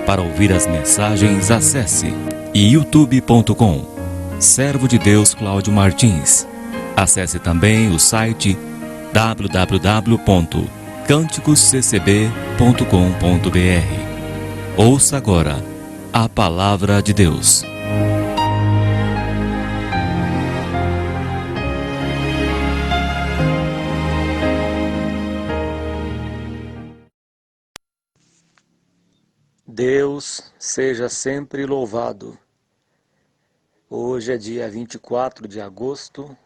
Para ouvir as mensagens, acesse youtube.com, Servo de Deus Cláudio Martins. Acesse também o site www.canticosccb.com.br. Ouça agora a Palavra de Deus. Deus seja sempre louvado. Hoje é dia 24 de agosto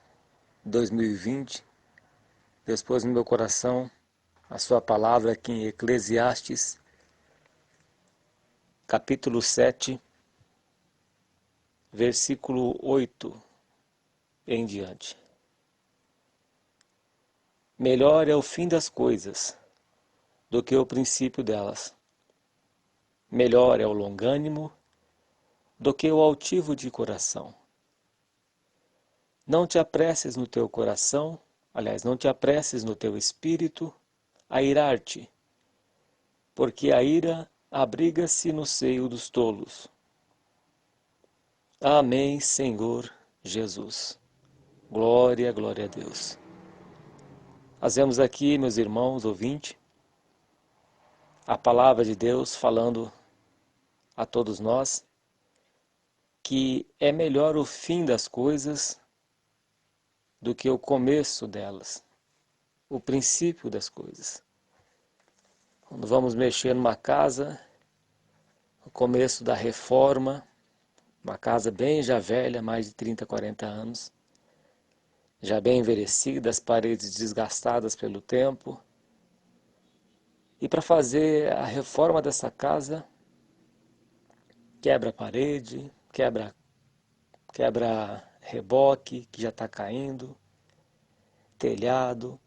de 2020. Deus pôs no meu coração a sua palavra aqui em Eclesiastes, capítulo 7, versículo 8 em diante. Melhor é o fim das coisas do que o princípio delas. Melhor é o longânimo do que o altivo de coração. Não te apresses no teu coração, não te apresses no teu espírito a irar-te, porque a ira abriga-se no seio dos tolos. Amém, Senhor Jesus. Glória, glória a Deus. Nós vemos aqui, meus irmãos ouvintes, a palavra de Deus falando a todos nós que é melhor o fim das coisas do que o começo delas, o princípio das coisas. Quando vamos mexer numa casa, no começo da reforma, uma casa bem já velha, mais de 30, 40 anos, já bem envelhecida, as paredes desgastadas pelo tempo. E para fazer a reforma dessa casa, quebra a parede, quebra reboque que já está caindo, telhado,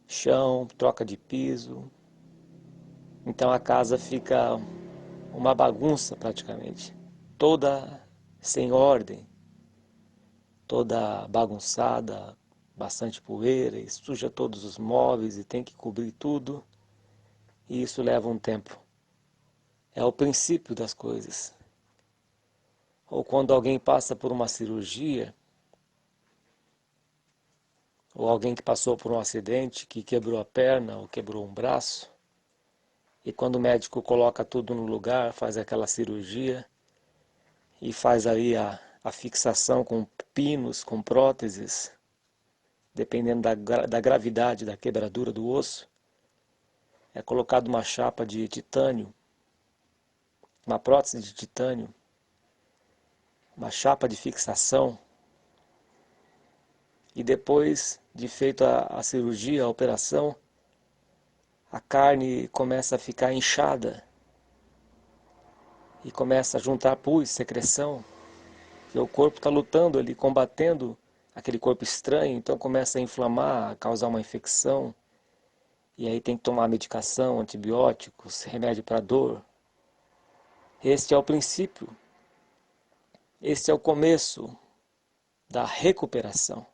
chão, troca de piso. Então a casa fica uma bagunça praticamente, toda sem ordem, toda bagunçada, bastante poeira, e suja todos os móveis e tem que cobrir tudo, e isso leva um tempo. É o princípio das coisas. Ou quando alguém passa por uma cirurgia, ou alguém que passou por um acidente, que quebrou a perna ou quebrou um braço, e quando o médico coloca tudo no lugar, faz aquela cirurgia e faz aí a fixação com pinos, com próteses, dependendo da gravidade da quebradura do osso, é colocado uma chapa de titânio, uma prótese de titânio, uma chapa de fixação, e depois de feita a cirurgia, a operação, a carne começa a ficar inchada e começa a juntar pus, secreção, e o corpo está lutando ali, combatendo aquele corpo estranho, então começa a inflamar, a causar uma infecção, e aí tem que tomar medicação, antibióticos, remédio para dor. Este é o princípio, este é o começo da recuperação.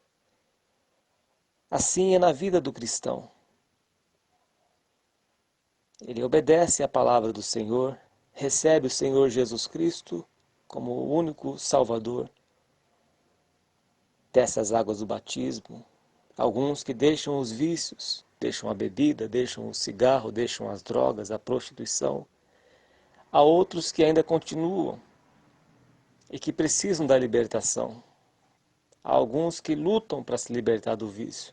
Assim é na vida do cristão. Ele obedece à palavra do Senhor, recebe o Senhor Jesus Cristo como o único Salvador, desce as águas do batismo. Alguns que deixam os vícios, deixam a bebida, deixam o cigarro, deixam as drogas, a prostituição. Há outros que ainda continuam e que precisam da libertação. Há alguns que lutam para se libertar do vício.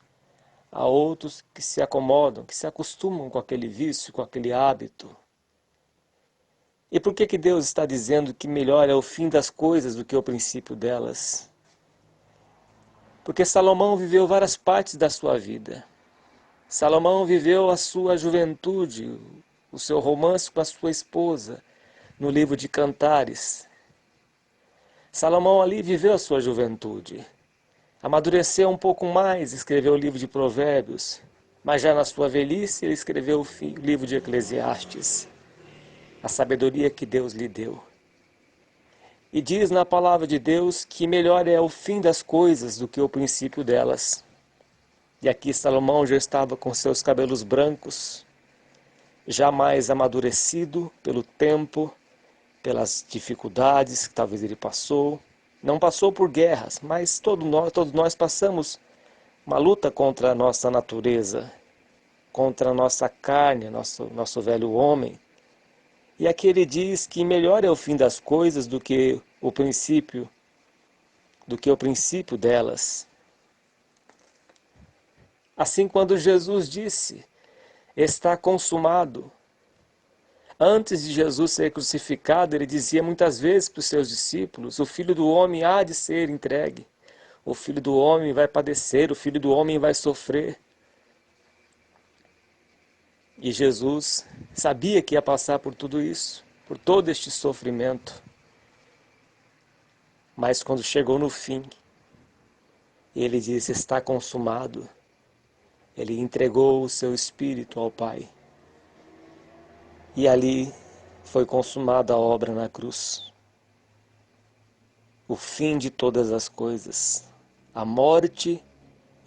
Há outros que se acomodam, que se acostumam com aquele vício, com aquele hábito. E por que Deus está dizendo que melhor é o fim das coisas do que o princípio delas? Porque Salomão viveu várias partes da sua vida. Salomão viveu a sua juventude, o seu romance com a sua esposa, no livro de Cantares. Salomão ali viveu a sua juventude. Amadureceu um pouco mais, escreveu o livro de Provérbios, mas já na sua velhice ele escreveu o livro de Eclesiastes, a sabedoria que Deus lhe deu. E diz na palavra de Deus que melhor é o fim das coisas do que o princípio delas. E aqui Salomão já estava com seus cabelos brancos, jamais amadurecido pelo tempo, pelas dificuldades que talvez ele passou. Não passou por guerras, mas todos nós passamos uma luta contra a nossa natureza, contra a nossa carne, nosso velho homem. E aqui ele diz que melhor é o fim das coisas do que o princípio delas. Assim, quando Jesus disse, está consumado, antes de Jesus ser crucificado, ele dizia muitas vezes para os seus discípulos, o Filho do Homem há de ser entregue, o Filho do Homem vai padecer, o Filho do Homem vai sofrer. E Jesus sabia que ia passar por tudo isso, por todo este sofrimento. Mas quando chegou no fim, ele disse, está consumado. Ele entregou o seu espírito ao Pai. E ali foi consumada a obra na cruz. O fim de todas as coisas. A morte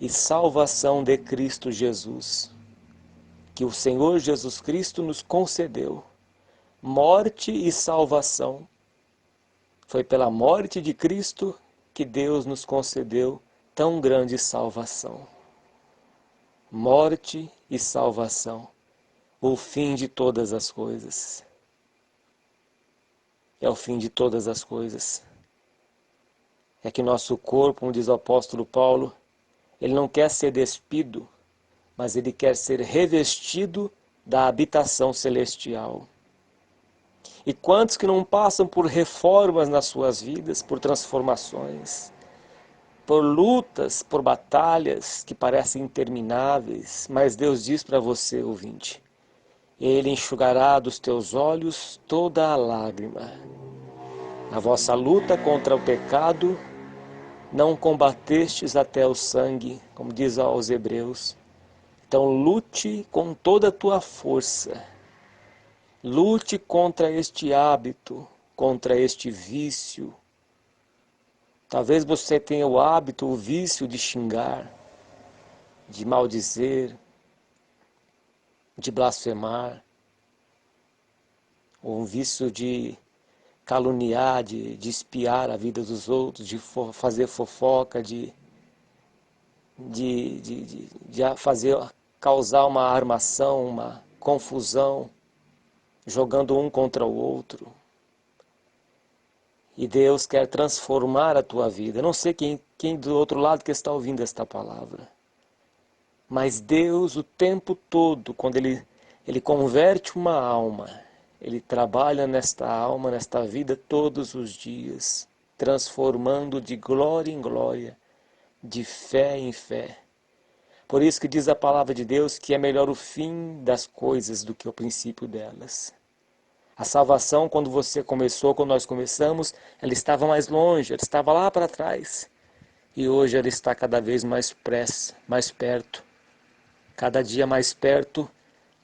e salvação de Cristo Jesus. Que o Senhor Jesus Cristo nos concedeu. Morte e salvação. Foi pela morte de Cristo que Deus nos concedeu tão grande salvação. Morte e salvação. O fim de todas as coisas. É o fim de todas as coisas. É que nosso corpo, como diz o apóstolo Paulo, ele não quer ser despido, mas ele quer ser revestido da habitação celestial. E quantos que não passam por reformas nas suas vidas, por transformações, por lutas, por batalhas que parecem intermináveis, mas Deus diz para você, ouvinte, Ele enxugará dos teus olhos toda a lágrima. A vossa luta contra o pecado não combatestes até o sangue, como diz aos Hebreus. Então lute com toda a tua força. Lute contra este hábito, contra este vício. Talvez você tenha o hábito, o vício de xingar, de maldizer, de blasfemar, ou um vício de caluniar, de espiar a vida dos outros, de fazer fofoca, de causar uma armação, uma confusão, jogando um contra o outro. E Deus quer transformar a tua vida. Eu não sei quem do outro lado que está ouvindo esta palavra. Mas Deus, o tempo todo, quando Ele converte uma alma, Ele trabalha nesta alma, nesta vida todos os dias, transformando de glória em glória, de fé em fé. Por isso que diz a palavra de Deus que é melhor o fim das coisas do que o princípio delas. A salvação, quando nós começamos, ela estava mais longe, ela estava lá para trás. E hoje ela está cada vez mais perto. Cada dia mais perto,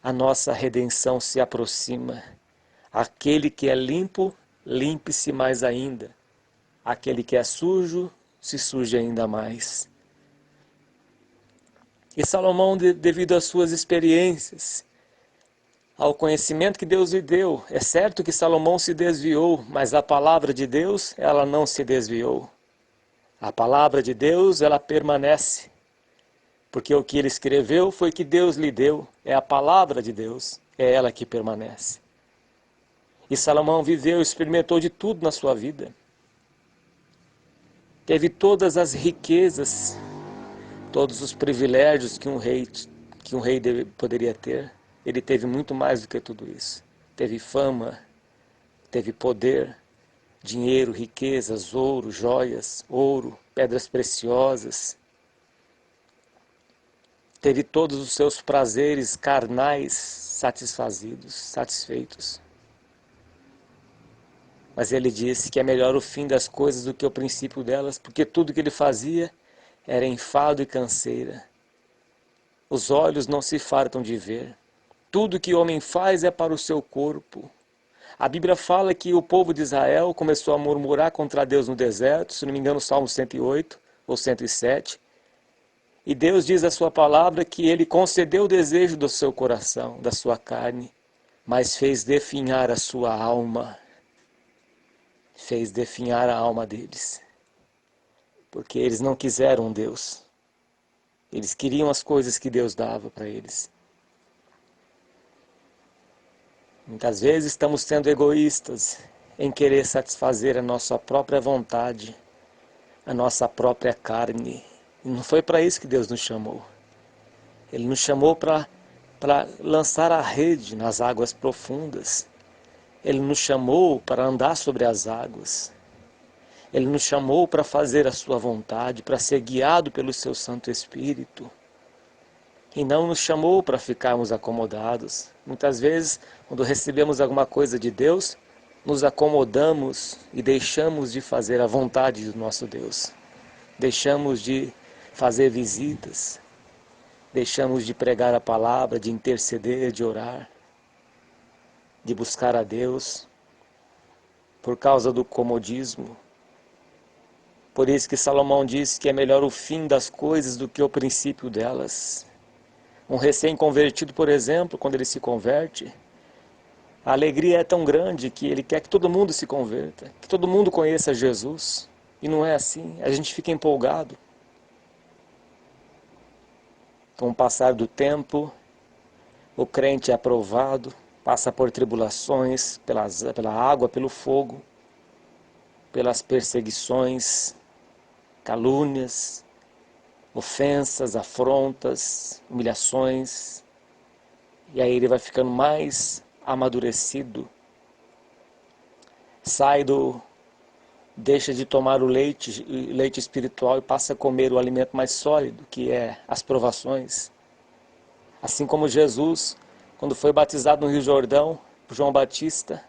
a nossa redenção se aproxima. Aquele que é limpo, limpe-se mais ainda. Aquele que é sujo, se suje ainda mais. E Salomão, devido às suas experiências, ao conhecimento que Deus lhe deu, é certo que Salomão se desviou, mas a palavra de Deus, ela não se desviou. A palavra de Deus, ela permanece. Porque o que ele escreveu foi que Deus lhe deu, é a palavra de Deus, é ela que permanece. E Salomão viveu, experimentou de tudo na sua vida. Teve todas as riquezas, todos os privilégios que um rei poderia ter. Ele teve muito mais do que tudo isso. Teve fama, teve poder, dinheiro, riquezas, ouro, joias, pedras preciosas. Teve todos os seus prazeres carnais satisfeitos. Mas ele disse que é melhor o fim das coisas do que o princípio delas, porque tudo que ele fazia era enfado e canseira. Os olhos não se fartam de ver. Tudo que o homem faz é para o seu corpo. A Bíblia fala que o povo de Israel começou a murmurar contra Deus no deserto, se não me engano, Salmo 108 ou 107. E Deus diz a sua palavra que Ele concedeu o desejo do seu coração, da sua carne. mas fez definhar a sua alma, fez definhar a alma deles, porque eles não quiseram Deus, eles queriam as coisas que Deus dava para eles. Muitas vezes estamos sendo egoístas em querer satisfazer a nossa própria vontade, a nossa própria carne. E não foi para isso que Deus nos chamou. Ele nos chamou para lançar a rede nas águas profundas. Ele nos chamou para andar sobre as águas. Ele nos chamou para fazer a sua vontade, para ser guiado pelo seu Santo Espírito. E não nos chamou para ficarmos acomodados. Muitas vezes, quando recebemos alguma coisa de Deus, nos acomodamos e deixamos de fazer a vontade do nosso Deus. Deixamos de fazer visitas. Deixamos de pregar a palavra, de interceder, de orar, de buscar a Deus, por causa do comodismo. Por isso que Salomão disse que é melhor o fim das coisas do que o princípio delas. Um recém-convertido, por exemplo, quando ele se converte, a alegria é tão grande que ele quer que todo mundo se converta, que todo mundo conheça Jesus. E não é assim, a gente fica empolgado. Com o passar do tempo, o crente é aprovado, passa por tribulações, pela água, pelo fogo, pelas perseguições, calúnias, ofensas, afrontas, humilhações. E aí ele vai ficando mais amadurecido. Deixa de tomar o leite espiritual e passa a comer o alimento mais sólido, que é as provações. Assim como Jesus, quando foi batizado no Rio Jordão, por João Batista,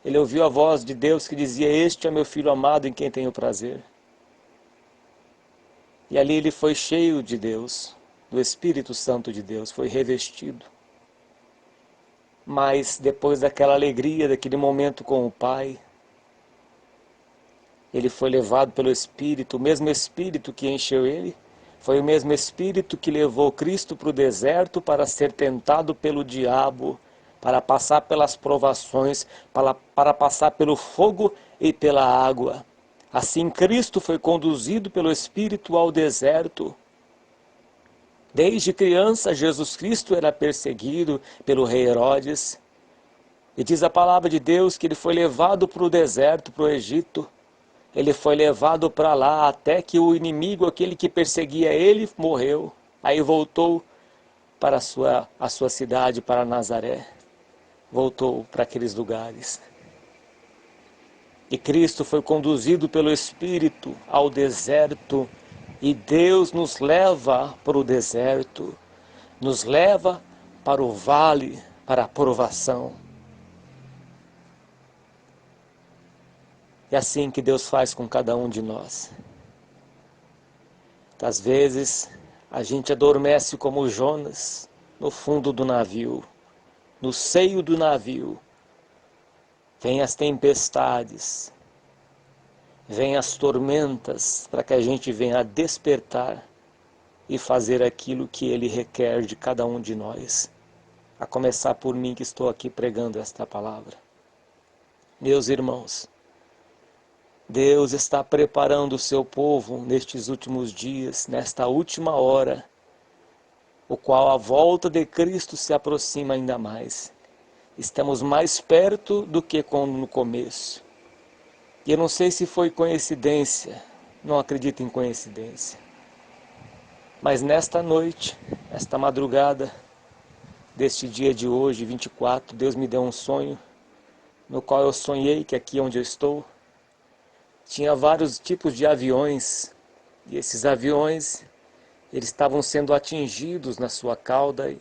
ele ouviu a voz de Deus que dizia: "Este é meu Filho amado em quem tenho prazer." E ali ele foi cheio de Deus, do Espírito Santo de Deus, foi revestido. Mas depois daquela alegria, daquele momento com o Pai, ele foi levado pelo Espírito, o mesmo Espírito que encheu ele, foi o mesmo Espírito que levou Cristo para o deserto para ser tentado pelo diabo, para passar pelas provações, para passar pelo fogo e pela água. Assim Cristo foi conduzido pelo Espírito ao deserto. Desde criança, Jesus Cristo era perseguido pelo rei Herodes. E diz a palavra de Deus que ele foi levado para o deserto, para o Egito. Ele foi levado para lá até que o inimigo, aquele que perseguia ele, morreu. Aí voltou para a sua cidade, para Nazaré. Voltou para aqueles lugares. E Cristo foi conduzido pelo Espírito ao deserto. E Deus nos leva para o deserto. Nos leva para o vale, para a provação. É assim que Deus faz com cada um de nós. Às vezes, a gente adormece como Jonas, no fundo do navio, no seio do navio. Vêm as tempestades, vêm as tormentas, para que a gente venha a despertar e fazer aquilo que Ele requer de cada um de nós. A começar por mim que estou aqui pregando esta palavra. Meus irmãos, Deus está preparando o seu povo nestes últimos dias, nesta última hora, o qual a volta de Cristo se aproxima ainda mais. Estamos mais perto do que quando no começo. E eu não sei se foi coincidência, não acredito em coincidência. Mas nesta noite, esta madrugada deste dia de hoje, 24, Deus me deu um sonho, no qual eu sonhei que aqui onde eu estou, tinha vários tipos de aviões, e esses aviões, eles estavam sendo atingidos na sua cauda,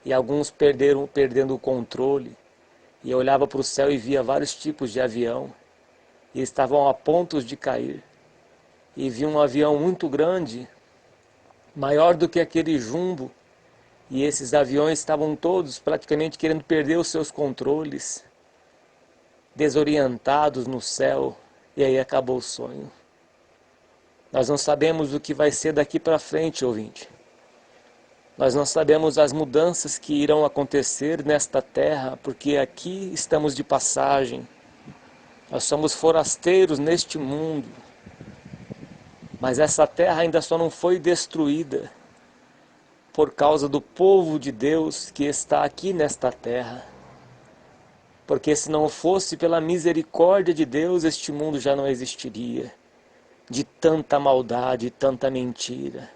e alguns perdendo o controle, e eu olhava para o céu e via vários tipos de avião, e estavam a ponto de cair, e vi um avião muito grande, maior do que aquele jumbo, e esses aviões estavam todos praticamente querendo perder os seus controles, desorientados no céu. E aí acabou o sonho. Nós não sabemos o que vai ser daqui para frente, ouvinte. Nós não sabemos as mudanças que irão acontecer nesta terra, porque aqui estamos de passagem. Nós somos forasteiros neste mundo. Mas essa terra ainda só não foi destruída por causa do povo de Deus que está aqui nesta terra. Porque se não fosse pela misericórdia de Deus, este mundo já não existiria. De tanta maldade, tanta mentira.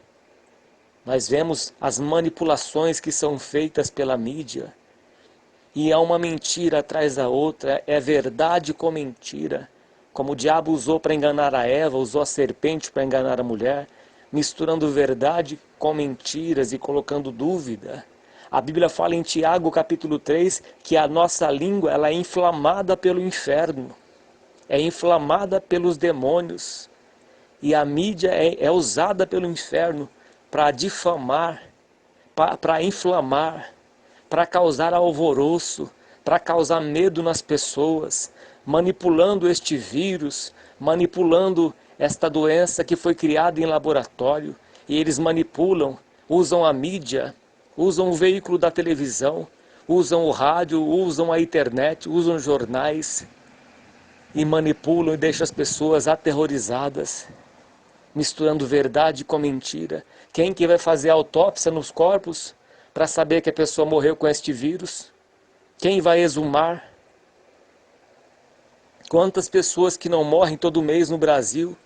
Nós vemos as manipulações que são feitas pela mídia. E há uma mentira atrás da outra, é verdade com mentira. Como o diabo usou para enganar a Eva, usou a serpente para enganar a mulher, misturando verdade com mentiras e colocando dúvida. A Bíblia fala em Tiago capítulo 3 que a nossa língua ela é inflamada pelo inferno, é inflamada pelos demônios. E a mídia é usada pelo inferno para difamar, para inflamar, para causar alvoroço, para causar medo nas pessoas, manipulando este vírus, manipulando esta doença que foi criada em laboratório. E eles manipulam, usam a mídia, usam o veículo da televisão, usam o rádio, usam a internet, usam jornais e manipulam e deixam as pessoas aterrorizadas, misturando verdade com mentira. Quem que vai fazer a autópsia nos corpos para saber que a pessoa morreu com este vírus? Quem vai exumar? Quantas pessoas que não morrem todo mês no Brasil?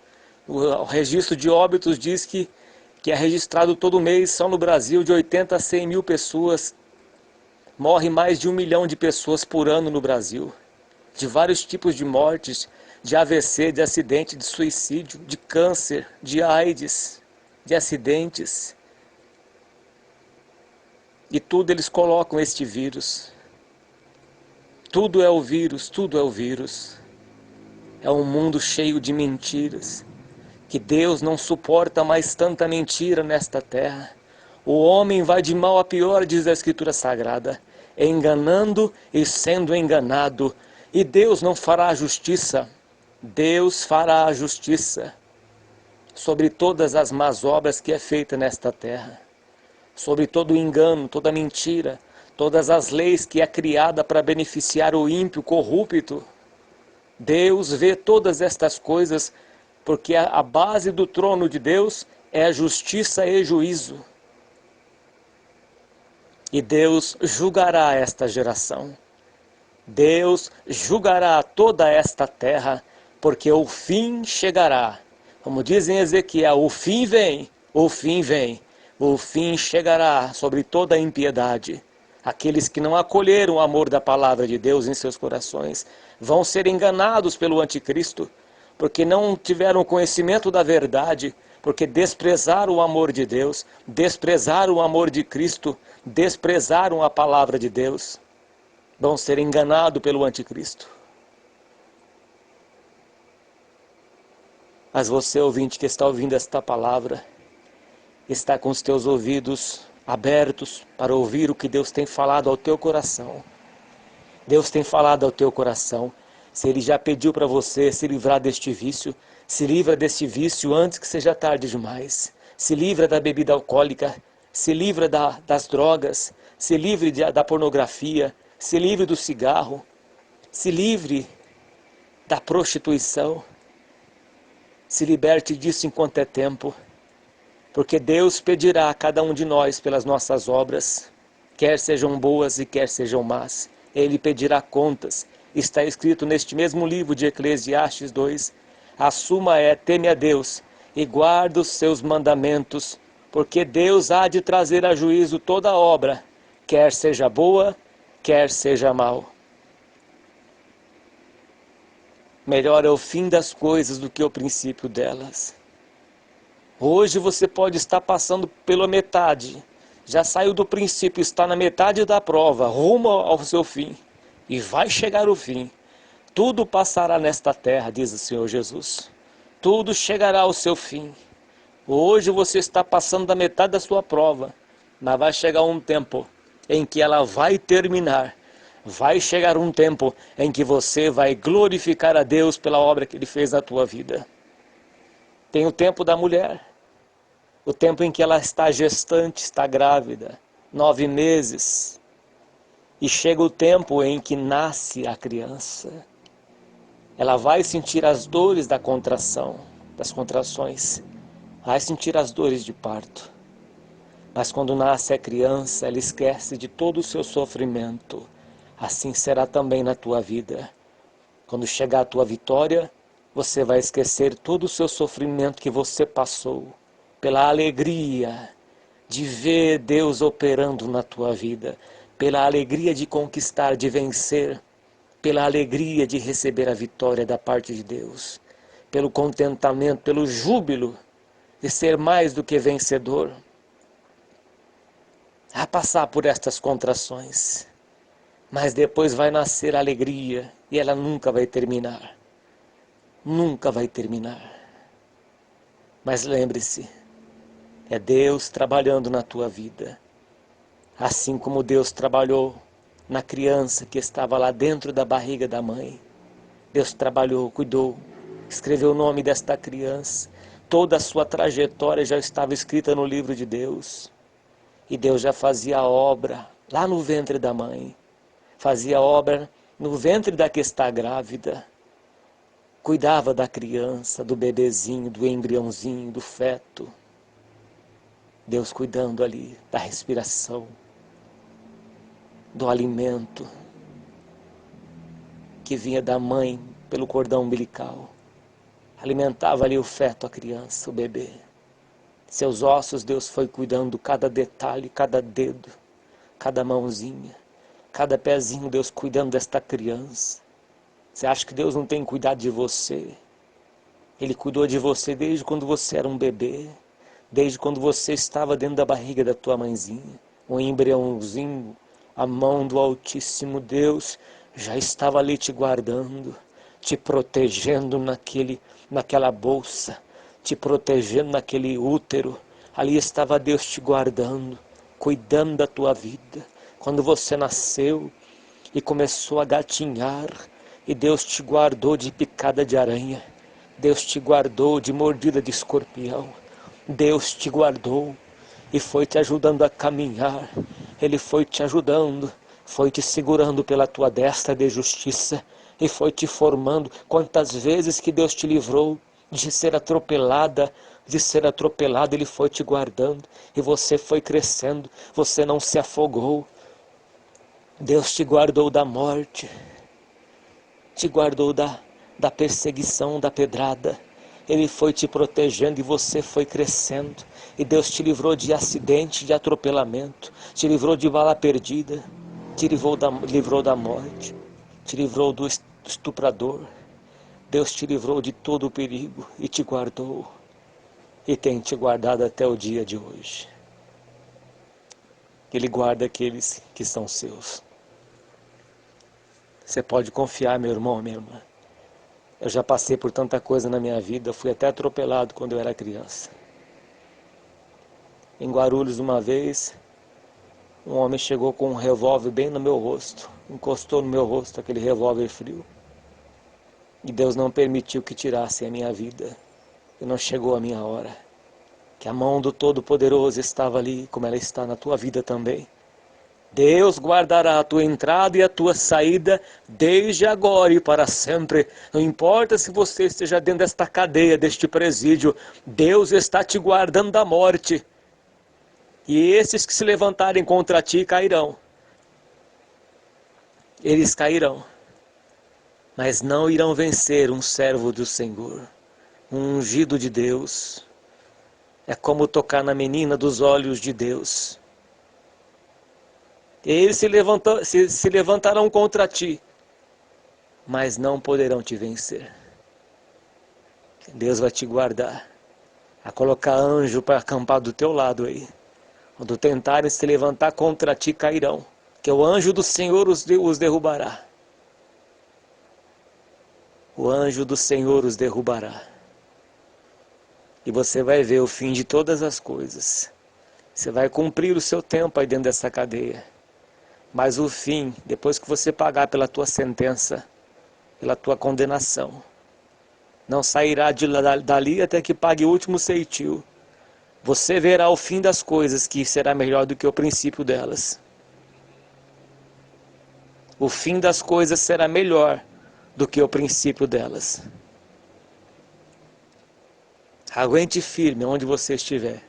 O registro de óbitos diz que é registrado todo mês só no Brasil de 80 a 100 mil pessoas. Morre mais de 1 milhão de pessoas por ano no Brasil. De vários tipos de mortes, de AVC, de acidente, de suicídio, de câncer, de AIDS, de acidentes. E tudo eles colocam este vírus. Tudo é o vírus, tudo é o vírus. É um mundo cheio de mentiras. Que Deus não suporta mais tanta mentira nesta terra. O homem vai de mal a pior, diz a Escritura Sagrada, enganando e sendo enganado. E Deus não fará a justiça. Deus fará a justiça sobre todas as más obras que é feita nesta terra. Sobre todo o engano, toda a mentira, todas as leis que é criada para beneficiar o ímpio corrupto. Deus vê todas estas coisas, porque a base do trono de Deus é a justiça e juízo. E Deus julgará esta geração. Deus julgará toda esta terra, porque o fim chegará. Como diz em Ezequiel, o fim vem, o fim vem. O fim chegará sobre toda a impiedade. Aqueles que não acolheram o amor da palavra de Deus em seus corações vão ser enganados pelo anticristo, porque não tiveram conhecimento da verdade, porque desprezaram o amor de Deus, desprezaram o amor de Cristo, desprezaram a palavra de Deus. Vão ser enganados pelo anticristo. Mas você, ouvinte, que está ouvindo esta palavra, está com os teus ouvidos abertos para ouvir o que Deus tem falado ao teu coração. Deus tem falado ao teu coração. Se Ele já pediu para você se livrar deste vício, se livra deste vício antes que seja tarde demais. Se livra da bebida alcoólica, se livra das drogas, se livre da pornografia, se livre do cigarro, se livre da prostituição. Se liberte disso enquanto é tempo. Porque Deus pedirá a cada um de nós pelas nossas obras, quer sejam boas e quer sejam más. Ele pedirá contas. Está escrito neste mesmo livro de Eclesiastes 2, a suma é: teme a Deus e guarda os seus mandamentos, porque Deus há de trazer a juízo toda obra, quer seja boa, quer seja mal. Melhor é o fim das coisas do que o princípio delas. Hoje você pode estar passando pela metade, já saiu do princípio, está na metade da prova, rumo ao seu fim, e vai chegar o fim. Tudo passará nesta terra, diz o Senhor Jesus. Tudo chegará ao seu fim. Hoje você está passando da metade da sua prova, mas vai chegar um tempo em que ela vai terminar. Vai chegar um tempo em que você vai glorificar a Deus pela obra que Ele fez na tua vida. Tem o tempo da mulher. o tempo em que ela está gestante, está grávida, 9 meses, e chega o tempo em que nasce a criança. Ela vai sentir as dores da contração, das contrações, vai sentir as dores de parto. Mas quando nasce a criança, ela esquece de todo o seu sofrimento. Assim será também na tua vida. Quando chegar a tua vitória, você vai esquecer todo o seu sofrimento que você passou, pela alegria de ver Deus operando na tua vida, pela alegria de conquistar, de vencer, pela alegria de receber a vitória da parte de Deus, pelo contentamento, pelo júbilo de ser mais do que vencedor. A passar por estas contrações, mas depois vai nascer a alegria e ela nunca vai terminar. Nunca vai terminar. Mas lembre-se, é Deus trabalhando na tua vida. Assim como Deus trabalhou na criança que estava lá dentro da barriga da mãe. Deus trabalhou, cuidou, escreveu o nome desta criança. Toda a sua trajetória já estava escrita no livro de Deus. E Deus já fazia a obra lá no ventre da mãe. Fazia a obra no ventre da que está grávida. Cuidava da criança, do bebezinho, do embriãozinho, do feto. Deus cuidando ali da respiração, do alimento que vinha da mãe pelo cordão umbilical. Alimentava ali o feto, a criança, o bebê. Seus ossos, Deus foi cuidando cada detalhe, cada dedo, cada mãozinha, cada pezinho, Deus cuidando desta criança. Você acha que Deus não tem cuidado de você? Ele cuidou de você desde quando você era um bebê, desde quando você estava dentro da barriga da tua mãezinha, um embriãozinho, a mão do Altíssimo Deus já estava ali te guardando, te protegendo naquela bolsa, te protegendo naquele útero. Ali estava Deus te guardando, cuidando da tua vida. Quando você nasceu e começou a gatinhar, e Deus te guardou de picada de aranha, Deus te guardou de mordida de escorpião, Deus te guardou e foi te ajudando a caminhar. Ele foi te ajudando, foi te segurando pela tua destra de justiça e foi te formando. Quantas vezes que Deus te livrou de ser atropelado, Ele foi te guardando e você foi crescendo, você não se afogou. Deus te guardou da morte, te guardou da perseguição, da pedrada. Ele foi te protegendo e você foi crescendo. E Deus te livrou de acidente, de atropelamento, te livrou de bala perdida, te livrou da morte, te livrou do estuprador. Deus te livrou de todo o perigo e te guardou. E tem te guardado até o dia de hoje. Ele guarda aqueles que são seus. Você pode confiar, meu irmão, minha irmã. Eu já passei por tanta coisa na minha vida, eu fui até atropelado quando eu era criança. Em Guarulhos, uma vez, um homem chegou com um revólver bem no meu rosto, encostou no meu rosto aquele revólver frio. E Deus não permitiu que tirasse a minha vida, e não chegou a minha hora. Que a mão do Todo-Poderoso estava ali, como ela está na tua vida também. Deus guardará a tua entrada e a tua saída desde agora e para sempre. Não importa se você esteja dentro desta cadeia, deste presídio, Deus está te guardando da morte. E esses que se levantarem contra ti cairão. Eles cairão, mas não irão vencer um servo do Senhor, um ungido de Deus. É como tocar na menina dos olhos de Deus. Eles se levantarão contra ti, mas não poderão te vencer. Deus vai te guardar, a colocar anjo para acampar do teu lado aí. Quando tentarem se levantar contra ti, cairão, que o anjo do Senhor os derrubará. O anjo do Senhor os derrubará. E você vai ver o fim de todas as coisas. Você vai cumprir o seu tempo aí dentro dessa cadeia. Mas o fim, depois que você pagar pela tua sentença, pela tua condenação, não sairá dali até que pague o último ceitil. você verá o fim das coisas, que será melhor do que o princípio delas. O fim das coisas será melhor do que o princípio delas. Aguente firme onde você estiver.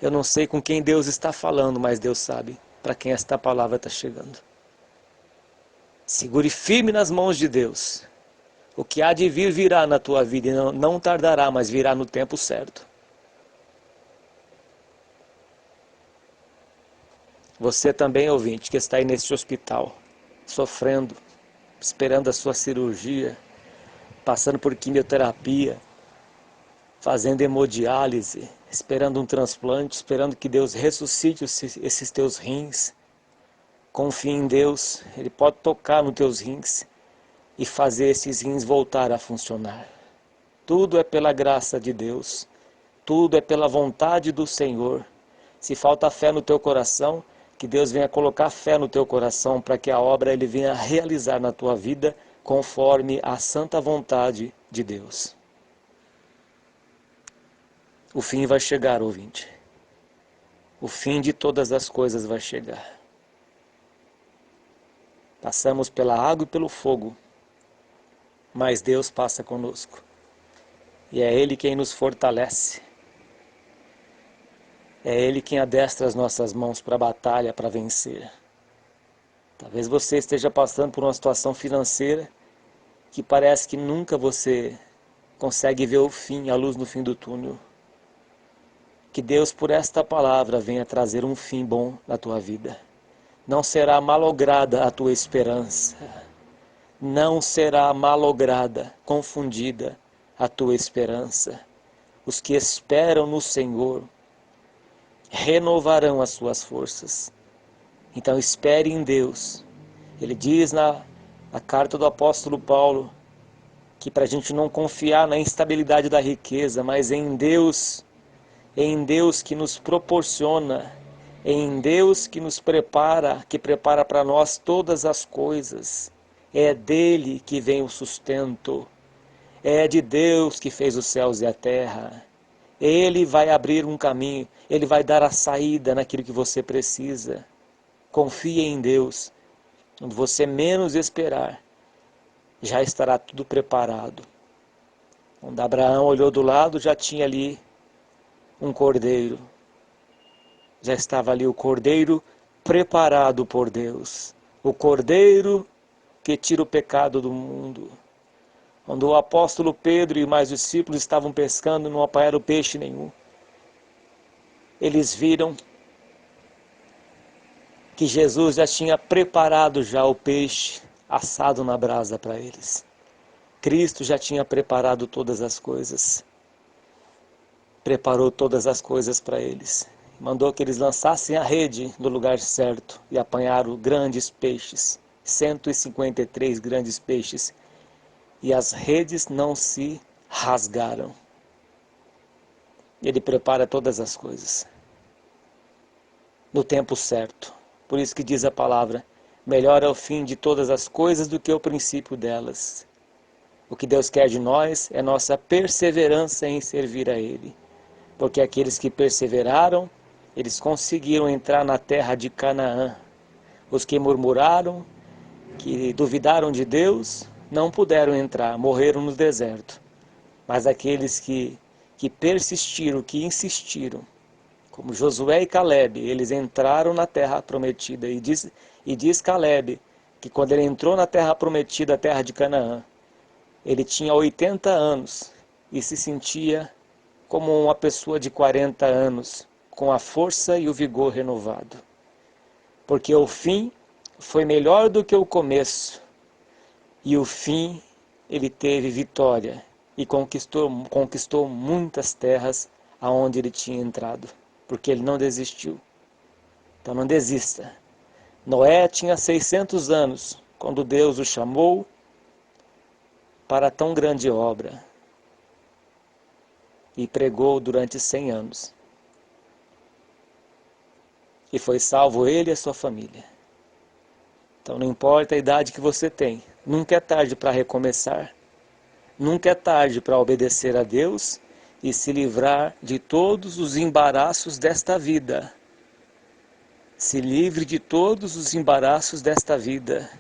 Eu não sei com quem Deus está falando, mas Deus sabe para quem esta palavra está chegando. Segure firme nas mãos de Deus. O que há de vir virá na tua vida e não tardará, mas virá no tempo certo. Você também, ouvinte, que está aí neste hospital, sofrendo, esperando a sua cirurgia, passando por quimioterapia, fazendo hemodiálise, esperando um transplante, esperando que Deus ressuscite esses teus rins. Confie em Deus, Ele pode tocar nos teus rins e fazer esses rins voltar a funcionar. Tudo é pela graça de Deus, tudo é pela vontade do Senhor. Se falta fé no teu coração, que Deus venha colocar fé no teu coração para que a obra Ele venha realizar na tua vida conforme a santa vontade de Deus. O fim vai chegar, ouvinte. O fim de todas as coisas vai chegar. Passamos pela água e pelo fogo, mas Deus passa conosco. E é Ele quem nos fortalece. É Ele quem adestra as nossas mãos para a batalha, para vencer. Talvez você esteja passando por uma situação financeira que parece que nunca você consegue ver o fim, a luz no fim do túnel. Que Deus, por esta palavra, venha trazer um fim bom na tua vida. Não será malograda a tua esperança. Não será malograda, confundida a tua esperança. Os que esperam no Senhor renovarão as suas forças. Então espere em Deus. Ele diz na carta do apóstolo Paulo que para a gente não confiar na instabilidade da riqueza, mas em Deus que nos proporciona, em Deus que nos prepara, que prepara para nós todas as coisas. É dele que vem o sustento. É de Deus que fez os céus e a terra. Ele vai abrir um caminho, Ele vai dar a saída naquilo que você precisa. Confie em Deus. Quando você menos esperar, já estará tudo preparado. Quando Abraão olhou do lado, já tinha ali um cordeiro. Já estava ali o cordeiro preparado por Deus. O cordeiro que tira o pecado do mundo. Quando o apóstolo Pedro e mais discípulos estavam pescando, não apanharam peixe nenhum. Eles viram que Jesus já tinha preparado já o peixe assado na brasa para eles. Cristo já tinha preparado todas as coisas. Preparou todas as coisas para eles. Mandou que eles lançassem a rede no lugar certo e apanharam grandes peixes. 153 grandes peixes. E as redes não se rasgaram. Ele prepara todas as coisas no tempo certo. Por isso que diz a palavra, melhor é o fim de todas as coisas do que o princípio delas. O que Deus quer de nós é nossa perseverança em servir a Ele. Porque aqueles que perseveraram, eles conseguiram entrar na terra de Canaã. Os que murmuraram, que duvidaram de Deus, não puderam entrar, morreram no deserto. Mas aqueles que persistiram, que insistiram, como Josué e Caleb, eles entraram na terra prometida. E diz Caleb que quando ele entrou na terra prometida, a terra de Canaã, ele tinha 80 anos e se sentia como uma pessoa de 40 anos, com a força e o vigor renovado. Porque o fim foi melhor do que o começo. E o fim, ele teve vitória e conquistou muitas terras aonde ele tinha entrado, porque ele não desistiu. Então não desista. Noé tinha 600 anos quando Deus o chamou para tão grande obra e pregou durante 100 anos. E foi salvo ele e a sua família. Então não importa a idade que você tem, nunca é tarde para recomeçar. Nunca é tarde para obedecer a Deus e se livrar de todos os embaraços desta vida. Se livre de todos os embaraços desta vida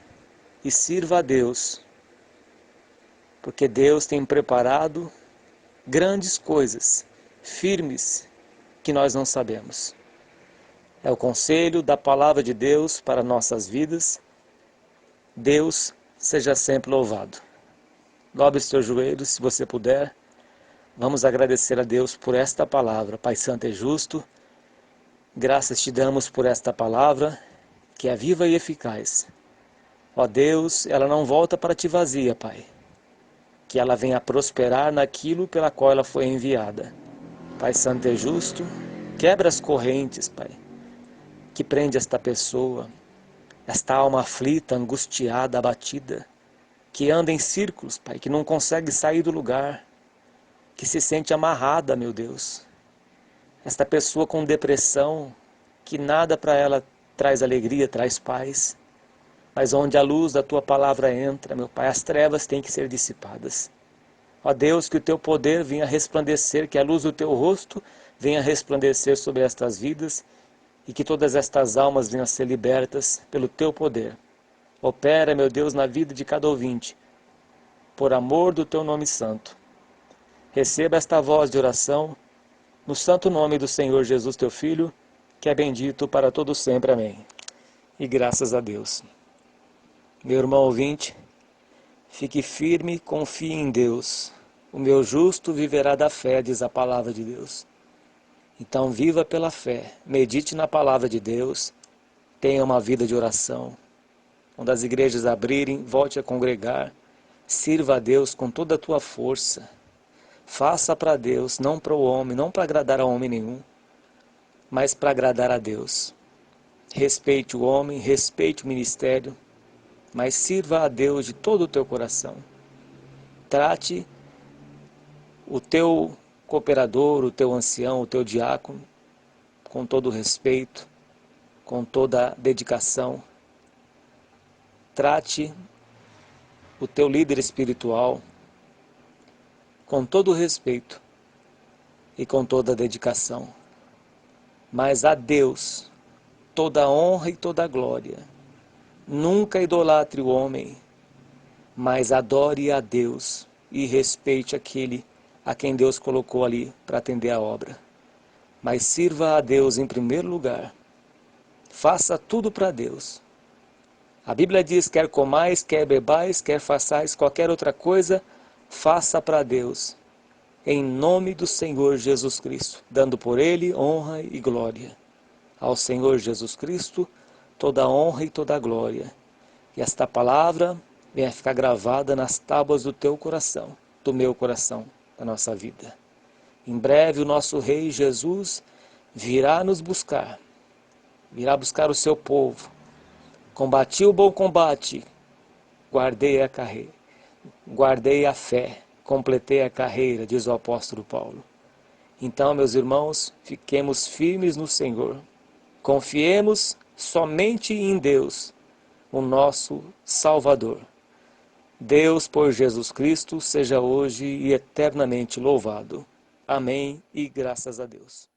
e sirva a Deus, porque Deus tem preparado grandes coisas, firmes, que nós não sabemos. É o conselho da palavra de Deus para nossas vidas. Deus seja sempre louvado. Dobre os teus joelhos, se você puder. Vamos agradecer a Deus por esta palavra. Pai Santo e justo, graças te damos por esta palavra, que é viva e eficaz. Ó Deus, ela não volta para ti vazia, Pai. Que ela venha prosperar naquilo pela qual ela foi enviada. Pai Santo e justo, quebra as correntes, Pai, que prende esta pessoa, esta alma aflita, angustiada, abatida, que anda em círculos, Pai, que não consegue sair do lugar, que se sente amarrada, meu Deus. Esta pessoa com depressão, que nada para ela traz alegria, traz paz, mas onde a luz da Tua palavra entra, meu Pai, as trevas têm que ser dissipadas. Ó Deus, que o Teu poder venha resplandecer, que a luz do Teu rosto venha resplandecer sobre estas vidas e que todas estas almas venham a ser libertas pelo Teu poder. Opera, meu Deus, na vida de cada ouvinte, por amor do Teu nome santo. Receba esta voz de oração, no santo nome do Senhor Jesus, Teu Filho, que é bendito para todo sempre. Amém. E graças a Deus. Meu irmão ouvinte, fique firme, confie em Deus. O meu justo viverá da fé, diz a palavra de Deus. Então viva pela fé, medite na palavra de Deus, tenha uma vida de oração. Quando as igrejas abrirem, volte a congregar, sirva a Deus com toda a tua força. Faça para Deus, não para o homem, não para agradar a homem nenhum, mas para agradar a Deus. Respeite o homem, respeite o ministério, mas sirva a Deus de todo o teu coração. Trate o teu cooperador, o teu ancião, o teu diácono, com todo o respeito, com toda a dedicação. Trate o teu líder espiritual com todo o respeito e com toda a dedicação. Mas a Deus toda a honra e toda a glória. Nunca idolatre o homem, mas adore a Deus e respeite aquele a quem Deus colocou ali para atender a obra. Mas sirva a Deus em primeiro lugar. Faça tudo para Deus. A Bíblia diz, quer comais, quer bebais, quer façais qualquer outra coisa, faça para Deus, em nome do Senhor Jesus Cristo, dando por Ele honra e glória. Ao Senhor Jesus Cristo, toda a honra e toda a glória. E esta palavra venha ficar gravada nas tábuas do teu coração, do meu coração, da nossa vida. Em breve o nosso Rei Jesus virá nos buscar, virá buscar o seu povo. Combati o bom combate, guardei a carreira, guardei a fé, completei a carreira, diz o apóstolo Paulo. Então, meus irmãos, fiquemos firmes no Senhor. Confiemos somente em Deus, o nosso Salvador. Deus, por Jesus Cristo, seja hoje e eternamente louvado. Amém e graças a Deus.